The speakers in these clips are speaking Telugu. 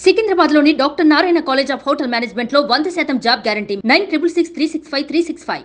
సికింద్రాబాద్లోని doctor Narayana college of hotel management లో 100% జాబ్ గ్యారంటీ 966365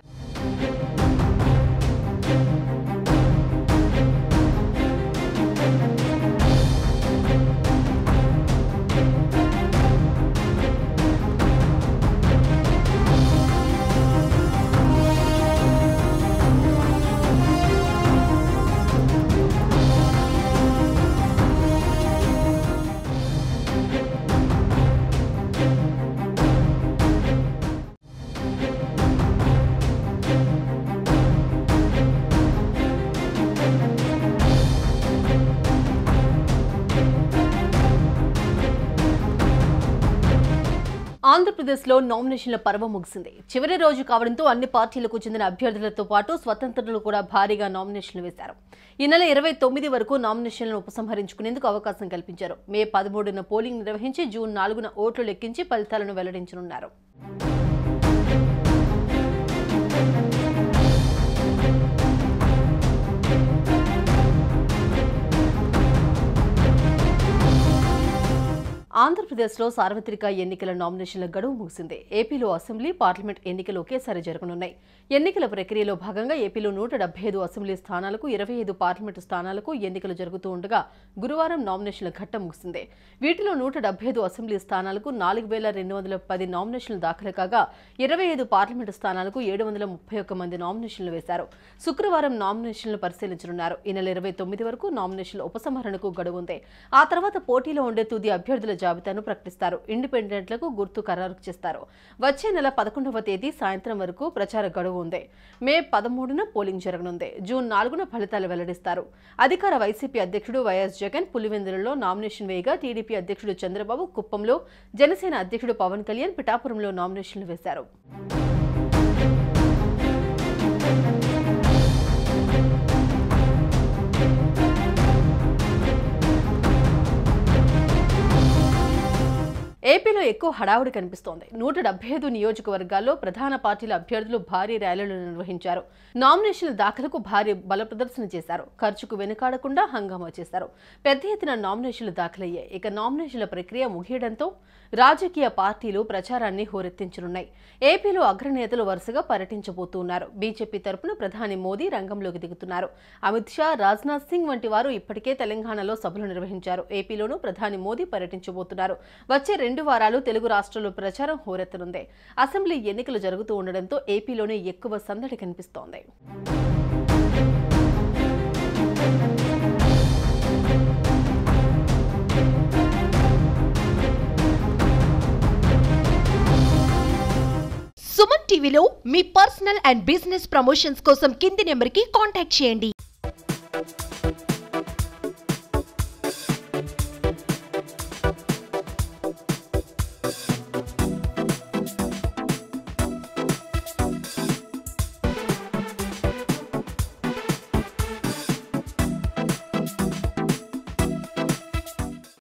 ఆంధ్రప్రదేశ్లో నామినేషన్ల పర్వం ముగిసింది. చివరి రోజు కావడంతో అన్ని పార్టీలకు చెందిన అభ్యర్థులతో పాటు స్వతంత్రులు కూడా భారీగా నామినేషన్లు వేశారు. ఈ నెల 29 వరకు నామినేషన్లను ఉపసంహరించుకునేందుకు అవకాశం కల్పించారు. మే 13న పోలింగ్ నిర్వహించి జూన్ 4న ఓట్లు లెక్కించి ఫలితాలను వెల్లడించనున్నారు. ఆంధ్రప్రదేశ్లో సార్వత్రిక ఎన్నికల నామినేషన్ల గడువు ముగిసింది. ఏపీలో అసెంబ్లీ, పార్లమెంట్ ఎన్నికలు ఒకేసారి జరగనున్నాయి. ఎన్నికల ప్రక్రియలో భాగంగా ఏపీలో 175 అసెంబ్లీ స్థానాలకు, 25 పార్లమెంటు స్థానాలకు ఎన్నికలు జరుగుతూ ఉండగా గురువారం నామినేషన్ల ఘట్టం ముగిసింది. వీటిలో 175 అసెంబ్లీ స్థానాలకు 4210 నామినేషన్లు దాఖలు కాగా 25 పార్లమెంటు స్థానాలకు 731 మంది నామినేషన్లు వేశారు. శుక్రవారం నామినేషన్లు పరిశీలించనున్నారు. ఈ నెల 29 వరకు నామినేషన్ల ఉపసంహరణకు గడువు ఉంది. ఆ తర్వాత పోటీలో ఉండే తుది అభ్యర్థుల జాబితాను ప్రకటిస్తారు. ఇండిపెండెంట్లకు గుర్తు ఖరారు చేస్తారు. వచ్చే నెల 11వ తేదీ సాయంత్రం వరకు ప్రచార గడువు ఉంది. మే 13న పోలింగ్ జరగనుంది. జూన్ 4న ఫలితాలు వెల్లడిస్తారు. అధికార వైసీపీ అధ్యక్షుడు వైఎస్ జగన్ పులివెందులలో నామినేషన్ వేయగా టీడీపీ అధ్యక్షుడు చంద్రబాబు కుప్పంలో, జనసేన అధ్యక్షుడు పవన్ కళ్యాణ్ పిఠాపురంలో నామినేషన్లు వేశారు. ఏపీలో ఎక్కువ హడావుడి కనిపిస్తోంది. 175 నియోజకవర్గాల్లో ప్రధాన పార్టీల అభ్యర్థులు భారీ ర్యాలీలు నిర్వహించారు. నామినేషన్ల దాఖలకు భారీ బల ప్రదర్శన చేశారు. ఖర్చుకు వెనుకాడకుండా హంగామా చేశారు. పెద్ద ఎత్తున నామినేషన్లు దాఖలయ్యాయి. ఇక నామినేషన్ల ప్రక్రియ ముగియడంతో రాజకీయ పార్టీలు ప్రచారాన్ని హోరెత్తించనున్నాయి. ఏపీలో అగ్రనేతలు వరుసగా పర్యటించబోతున్నారు. బీజేపీ తరపున ప్రధాని మోదీ రంగంలోకి దిగుతున్నారు. అమిత్ షా, రాజ్నాథ్ సింగ్ వంటి వారు ఇప్పటికే తెలంగాణలో సభలు నిర్వహించారు. ఏపీలోనూ ప్రధాని మోదీ పర్యటించబోతున్నారు. వచ్చే 2 వారాలు తెలుగు రాష్ట్రాల్లో ప్రచారం హోరెత్తనుంది. అసెంబ్లీ ఎన్నికలు జరుగుతూ ఉండడంతో ఏపీలోనే ఎక్కువ సందడి కనిపిస్తోంది. సుమన్ టీవీలో మీ పర్సనల్ అండ్ బిజినెస్ ప్రమోషన్స్ కోసం కింది నెంబర్కి కాంటాక్ట్ చేయండి.